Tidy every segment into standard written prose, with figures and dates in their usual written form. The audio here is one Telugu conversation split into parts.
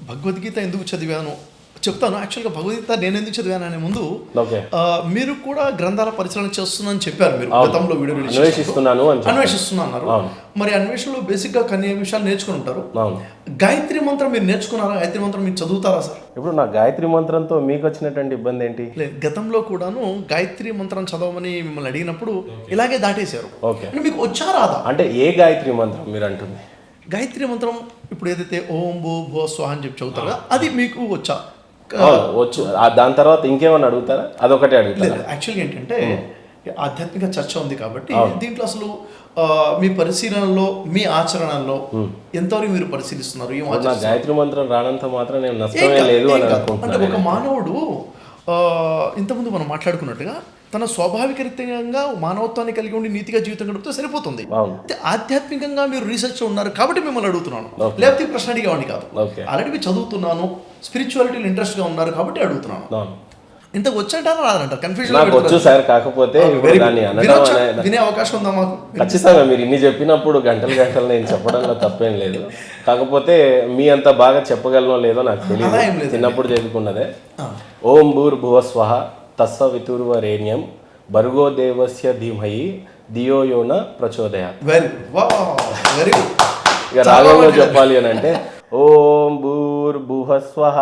భగవద్గీత ఎందుకు చదివాను చెప్తాను. యాక్చువల్గా భగవద్గీత నేను ఎందుకు చదివాను అనే ముందు మీరు కూడా గ్రంథాల పరిశీలన చేస్తున్నానని చెప్పారు. మీరు గతంలో వీడియో అన్వేషిస్తున్నారు. మరి అన్వేషణలో బేసిక్గా కొన్ని విషయాలు నేర్చుకుని ఉంటారు. గాయత్రి మంత్రం మీరు నేర్చుకున్నారా? గాయత్రి మంత్రం మీరు చదువుతారా సార్? ఇప్పుడు నా గాయత్రి మంత్రంతో మీకు వచ్చినటువంటి ఇబ్బంది ఏంటి? లేదు, గతంలో కూడాను గాయత్రి మంత్రం చదవమని మిమ్మల్ని అడిగినప్పుడు ఇలాగే దాటేశారు. అంటే మీకు వచ్చారా? అంటే ఏ గాయత్రి మంత్రం మీరు అంటుంది? గాయత్రి మంత్రం ఇప్పుడు ఏదైతే ఓం భూ భో స్వాహ అని చెప్పి చదువుతారో అది మీకు వచ్చా? వచ్చు. దాని తర్వాత ఇంకేమన్నా అడుగుతారా? అదొకటే అడుగుతారు. యాక్చువల్గా ఏంటంటే ఆధ్యాత్మిక చర్చ ఉంది కాబట్టి దీంట్లో అసలు మీ పరిశీలనలో మీ ఆచరణలో ఎంతవరకు మీరు పరిశీలిస్తున్నారు? గాయత్రి మంత్రం రానంత మాత్రం నేను నష్టమే లేదు అని అంటే ఒక మానవుడు ఇంతకుముందు మనం మాట్లాడుకున్నట్టుగా తన స్వాభావిక రీత్యంగా మానవత్వాన్ని కలిగి ఉండి నీతిగా జీవితం గడిపితే సరిపోతుంది. ఆధ్యాత్మికంగా మీరు రీసెర్చ్ ఉన్నారు కాబట్టి మిమ్మల్ని అడుగుతున్నాను, లేకపోతే ప్రశ్న అడిగేవాడిని కాదు. ఆల్రెడీ మీరు చదువుతున్నాను, స్పిరిచువాలిటీలో ఇంట్రెస్ట్గా ఉన్నారు కాబట్టి అడుగుతున్నాను. ఇంతకు వచ్చంటారా రాదంటారు? కన్ఫ్యూజన్ వచ్చు సార్. కాకపోతే వినే అవకాశం ఉందా మాకు? ఖచ్చితంగా మీరు ఇన్ని చెప్పినప్పుడు గంటలు నేను చెప్పడంలో తప్పేం లేదు. కాకపోతే మీ అంత బాగా చెప్పగలనో లేదో నాకు తెలియదు. చిన్నప్పుడు చదువుకున్నదే. ఓం భూర్భువ స్వః తస్సవితుర్వరేణ్యం భర్గో దేవస్య ధీమహి ధియో యో న ప్రచోదయాత్. ఇక రాగంలో చెప్పాలి అని అంటే ఓం భూర్భువ స్వః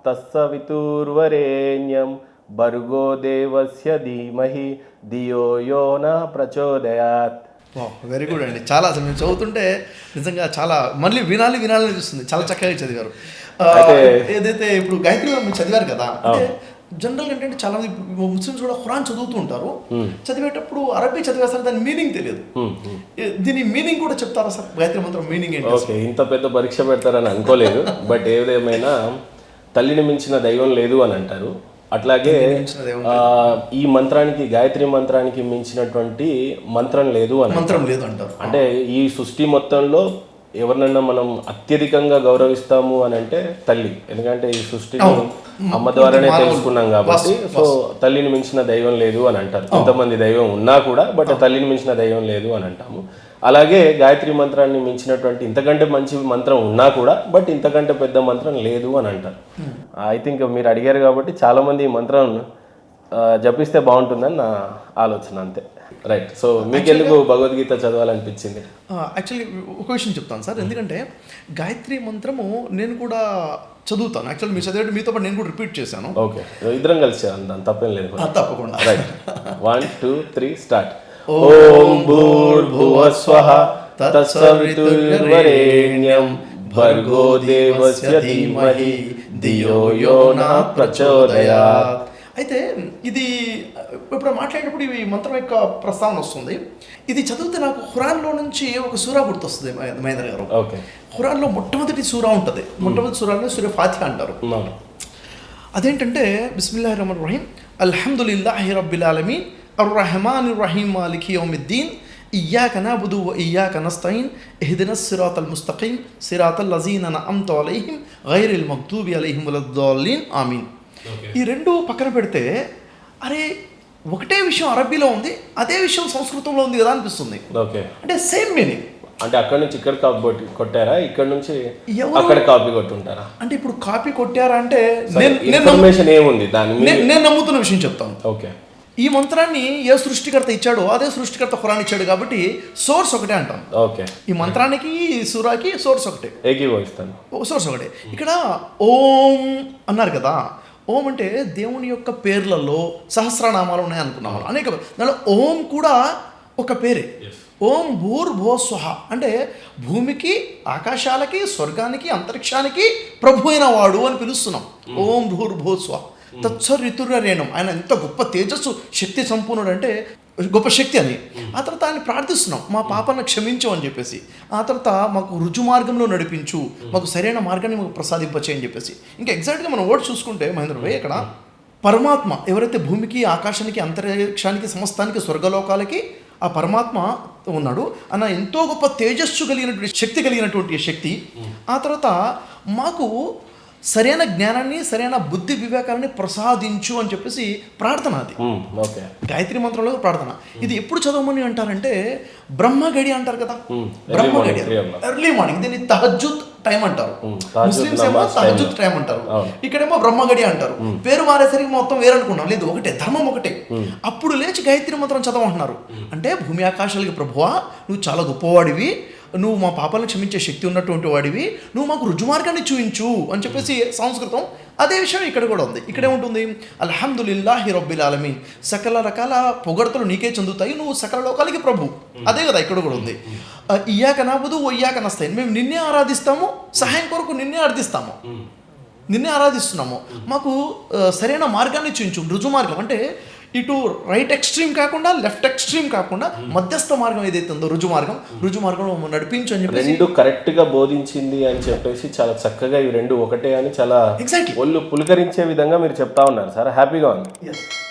తస్సవితుర్వరేణ్యం భర్గో దేవస్య ధీమహి ధియో యో న ప్రచోదయాత్. వెరీ గుడ్ అండి. చాలా అసలు మేము చదువుతుంటే నిజంగా చాలా మళ్ళీ వినాలి అనిపిస్తుంది. చాలా చక్కగా చదివారు. ఏదైతే ఇప్పుడు గాయత్రి మీరు చదివారు కదా, అంటే జనరల్గా ఏంటంటే చాలా మంది ముస్లిమ్స్ కూడా ఖురాన్ చదువుతూ ఉంటారు. చదివేటప్పుడు అరబీ చదివేస్తారు, దాని మీనింగ్ తెలియదు. దీని మీనింగ్ కూడా చెప్తారా సార్? గాయత్రి మంత్రం మీనింగ్ ఏంటి? ఓకే, ఇంత పెద్ద పరీక్ష పెడతారని అనుకోలేదు. బట్ ఏదేమైనా తల్లిని మించిన దైవం లేదు అని అంటారు. అట్లాగే ఈ మంత్రానికి, గాయత్రి మంత్రానికి మించినటువంటి మంత్రం లేదు అంటారు. అంటే ఈ సృష్టి మొత్తంలో ఎవరినైనా మనం అత్యధికంగా గౌరవిస్తాము అని అంటే తల్లి. ఎందుకంటే ఈ సృష్టిని అమ్మ ద్వారానే తెలుసుకున్నాం కాబట్టి. సో తల్లిని మించిన దైవం లేదు అని అంటారు. కొంతమంది దైవం ఉన్నా కూడా బట్ తల్లిని మించిన దైవం లేదు అని అంటాము. అలాగే గాయత్రి మంత్రాన్ని మించినటువంటి ఇంతకంటే మంచి మంత్రం ఉన్నా కూడా బట్ ఇంతకంటే పెద్ద మంత్రం లేదు అని అంటారు. ఐ థింక్ మీరు అడిగారు కాబట్టి చాలా మంది ఈ మంత్రం జపిస్తే బాగుంటుందని నా ఆలోచన, అంతే. రైట్. సో మీకు ఎందుకు భగవద్గీత చదవాలనిపించింది? యాక్చువల్లీ ఒక విషయం చెప్తాను సార్. ఎందుకంటే గాయత్రి మంత్రము నేను కూడా చదువుతాను. యాక్చువల్లీ మీరు చదివేటప్పుడు మీతో పాటు నేను కూడా రిపీట్ చేశాను. ఓకే, ఇద్దరం కలిసి దాని తప్పేం లేదు. తప్పకుండా. Right, 1 2 3 start. ఓం భూర్భువః స్వః తత్సవితుర్వరేణ్యం భర్గో దేవస్య ధీమహి ధియో యో న ప్రచోదయాత్. అయితే ఇది ఇప్పుడు మాట్లాడేటప్పుడు ఈ మంత్రం యొక్క ప్రస్తావన వస్తుంది. ఇది చదివితే నాకు ఖురాన్లో నుంచి ఒక సూరా గుర్తొస్తుంది మహేంద్ర గారు. ఓకే, ఖురాన్లో మొట్టమొదటి సూరా ఉంటుంది. మొట్టమొదటి సూరాని సూర్య ఫాతిహా అంటారు. అదేంటంటే బిస్మిల్లాహిర్ రహమానిర్ రహీం అల్హమ్దులిల్లాహి రబ్బిల్ ఆలమీన్ అర్రహమానిర్ రహీం మాలికి యౌమిద్దీన్ ఇయ్యాక నఅబుదు వ ఇయ్యాక నస్తఈన్ ఇహ్దినస్ సిరాతల్ ముస్తఖీం సిరాతల్ లజీన అన్అమ్త అలైహిం గైరిల్ మగ్దూబి అలైహిం వలద్దళ్ళీన్ ఆమీన్. ఈ రెండు పక్కన పెడితే అరే ఒకటే విషయం అరబీలో ఉంది, అదే విషయం సంస్కృతంలో ఉంది కదా అనిపిస్తుంది. ఓకే, అంటే సేమ్ మీనింగ్. అంటే అక్కడ నుంచి ఇక్కడ కాపీ కొట్టారా, ఇక్కడ నుంచి అక్కడ కాపీ కొట్టుంటారా? అంటే ఇప్పుడు కాపీ కొట్టారా అంటే ఇన్ఫర్మేషన్ ఏముంది దాని? నేను నమ్ముతున్న విషయం చెప్తాను. ఓకే, ఈ మంత్రాన్ని ఏ సృష్టికర్త ఇచ్చాడో అదే సృష్టికర్త ఖురాన్ ఇచ్చాడు కాబట్టి సోర్స్ ఒకటే అంటాం. ఓకే, ఈ మంత్రానికి సూరాకి సోర్స్ ఒకటే, ఏకీభవిస్తాను. సోర్స్ ఒకటే. ఇక్కడ ఓం అన్నారు కదా, ఓం అంటే దేవుని యొక్క పేర్లలో సహస్రనామాలు ఉన్నాయి అనుకున్నాము, అనేక. దానిలో ఓం కూడా ఒక పేరే. ఓం భూర్భువః స్వః అంటే భూమికి, ఆకాశాలకి, స్వర్గానికి, అంతరిక్షానికి ప్రభు అయిన వాడు అని పిలుస్తున్నాం. ఓం భూర్భువః స్వః తత్సవితుర్వరేణ్యం. ఆయన ఎంత గొప్ప తేజస్సు, శక్తి సంపూర్ణుడు అంటే గొప్ప శక్తి అని. ఆ తర్వాత ఆయన ప్రార్థిస్తున్నాం, మా పాపను క్షమించు అని చెప్పేసి. ఆ తర్వాత మాకు రుజు మార్గంలో నడిపించు, మాకు సరైన మార్గాన్ని మాకు ప్రసాదింపచే అని చెప్పేసి. ఇంకా ఎగ్జాక్ట్గా మనం వర్డ్ చూసుకుంటే మహేంద్ర భాయ్, ఇక్కడ పరమాత్మ ఎవరైతే భూమికి, ఆకాశానికి, అంతరిక్షానికి, సమస్తానికి, స్వర్గలోకాలకి ఆ పరమాత్మ ఉన్నాడు అన్న ఎంతో గొప్ప తేజస్సు కలిగినటువంటి శక్తి. ఆ తర్వాత మాకు సరైన జ్ఞానాన్ని సరైన బుద్ధి వివేకాన్ని ప్రసాదించు అని చెప్పేసి ప్రార్థన. అది ఓకే, గాయత్రి మంత్రంలో ప్రార్థన. ఇది ఎప్పుడు చదవమని అంటారంటే బ్రహ్మగడి అంటారు కదా, బ్రహ్మగడి ఎర్లీ మార్నింగ్, దీన్ని తహజ్జుద్ టైం అంటారు. ముస్లిమ్స్ ఏమో తహజ్జుద్ టైం అంటారు, ఇక్కడేమో బ్రహ్మగడి అంటారు. పేరు మారేసరికి మొత్తం వేరనుకున్నాం, లేదు ఒకటే, ధర్మం ఒకటే. అప్పుడు లేచి గాయత్రి మంత్రం చదవమంటున్నారు. అంటే భూమి ఆకాశాలకి ప్రభువా, నువ్వు చాలా గొప్పవాడివి, నువ్వు మా పాపాలను క్షమించే శక్తి ఉన్నటువంటి వాడివి, నువ్వు మాకు రుజుమార్గాన్ని చూయించు అని చెప్పేసి సంస్కృతం. అదే విషయం ఇక్కడ కూడా ఉంది. ఇక్కడే ఉంటుంది అల్హమ్దులిల్లాహి రబ్బిల్ ఆలమీన్, సకల రకాల పొగడ్తలు నీకే చెందుతాయి, నువ్వు సకల లోకాలకి ప్రభు. అదే కదా ఇక్కడ కూడా ఉంది. ఇయ్యాక నఅబుదు వ ఇయ్యాక నస్తঈన్, మేము నిన్నే ఆరాధిస్తాము, సహాయం కొరకు నిన్నే అర్థిస్తాము, నిన్నే ఆరాధిస్తున్నాము, మాకు సరైన మార్గాన్ని చూయించు. రుజు మార్గం అంటే ఇటు రైట్ ఎక్స్ట్రీమ్ కాకుండా లెఫ్ట్ ఎక్స్ట్రీమ్ కాకుండా మధ్యస్థ మార్గం ఏదైతే ఉందో రుజు మార్గంలో నడిపించు అని చెప్పి రెండు కరెక్ట్ గా బోధించింది అని చెప్పేసి చాలా చక్కగా ఇవి రెండు ఒకటే అని చాలా ఒళ్ళు పులకరించే విధంగా మీరు చెప్తా ఉన్నారు సార్. హ్యాపీగా ఉంది.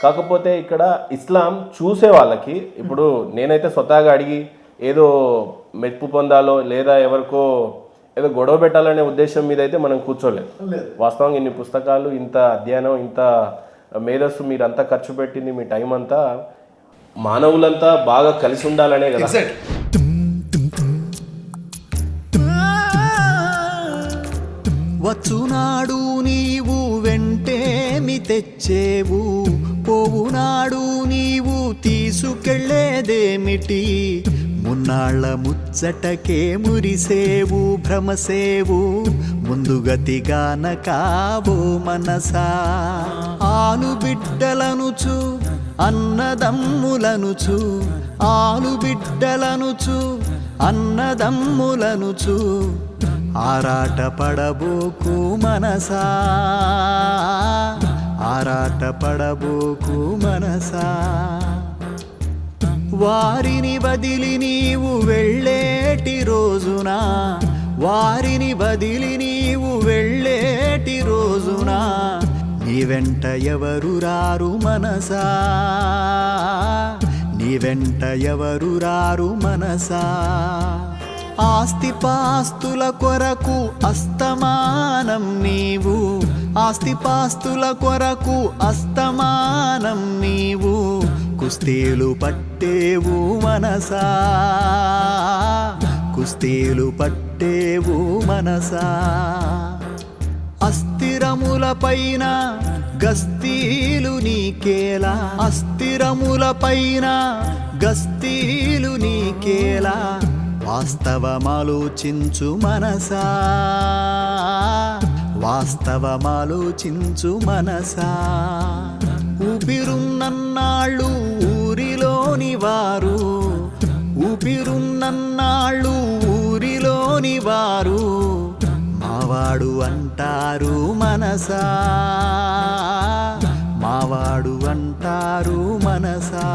కాకపోతే ఇక్కడ ఇస్లాం చూసే వాళ్ళకి, ఇప్పుడు నేనైతే స్వతహాగా అడిగి ఏదో మెప్పు పొందాలో లేదా ఎవరికో ఏదో గొడవ పెట్టాలనే ఉద్దేశం మీద అయితే మనం కూర్చోలేదు. వాస్తవంగా ఇన్ని పుస్తకాలు, ఇంత అధ్యయనం, ఇంత మేధస్సు మీరంతా ఖర్చు పెట్టింది, మీ టైం అంతా మానవులంతా బాగా కలిసి ఉండాలనే కదా. వచ్చునాడు నీవు వెంటేమి తెచ్చేవు, పోవునాడు నీవు తీసుకెళ్లేదేమిటి, మున్నాళ్ళ ముచ్చటకే మురిసేవు భ్రమసేవు, ముందుగతిగాన కాబో మనసా. ఆలుబిడ్డలనుచు అన్నదమ్ములనుచు, ఆలుబిడ్డలనుచు అన్నదమ్ములనుచు, ఆరాట పడబోకు మనసా, ఆరాట పడబోకు మనసా. వారిని వదిలి నీవు వెళ్ళేటి రోజున, వారిని వదిలి నీవు వెళ్ళేటి రోజున, నీ వెంట ఎవరు రారు మనసా, నీ వెంట ఎవరు రారు మనసా. ఆస్తిపాస్తుల కొరకు అస్తమానం నీవు, ఆస్తిపాస్తుల కొరకు అస్తమానం నీవు, కుస్తీలు పట్టేవు మనసా, కుస్తీలు పట్టేవు మనసా. అస్థిరముల పైన గస్తీలు నీకేలా, అస్థిరముల పైన గస్తీలు నీకేలా, వాస్తవమాలోచించు మనసా, వాస్తవమాలోచించు మనసా. ఊపిరున్నన్నాళ్ళు ఊరిలోని వారు, ఊపిరున్నన్నాళ్ళు ఊరిలోని వారు, మావాడు అంటారు మనసా, మావాడు అంటారు మనసా.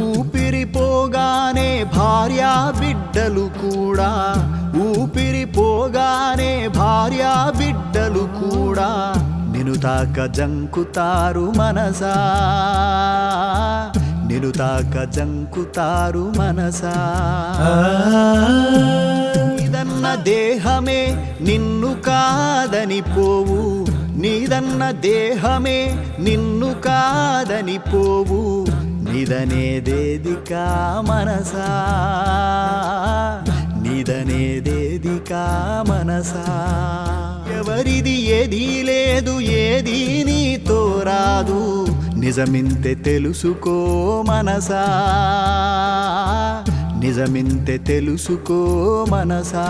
ఊపిరిపోగానే భార్యా బిడ్డలు కూడా, ఊపిరిపోగానే భార్యా బిడ్డలు కూడా, నిన్ను తాక జంకుతారు మనసా, నిన్ను తాక జంకుతారు మనసా. నీదన్న దేహమే నిన్ను కాదని పోవు, నీదన్న దేహమే నిన్ను కాదని పోవు, నిదనేదేదికా మనసా, నిదనేదేదికా మనసా. ఎవరిది ఏదీ లేదు, ఏదీ నీతో రాదు, నిజమింతే తెలుసుకో మనసా, నిజమింతే తెలుసుకో మనసా.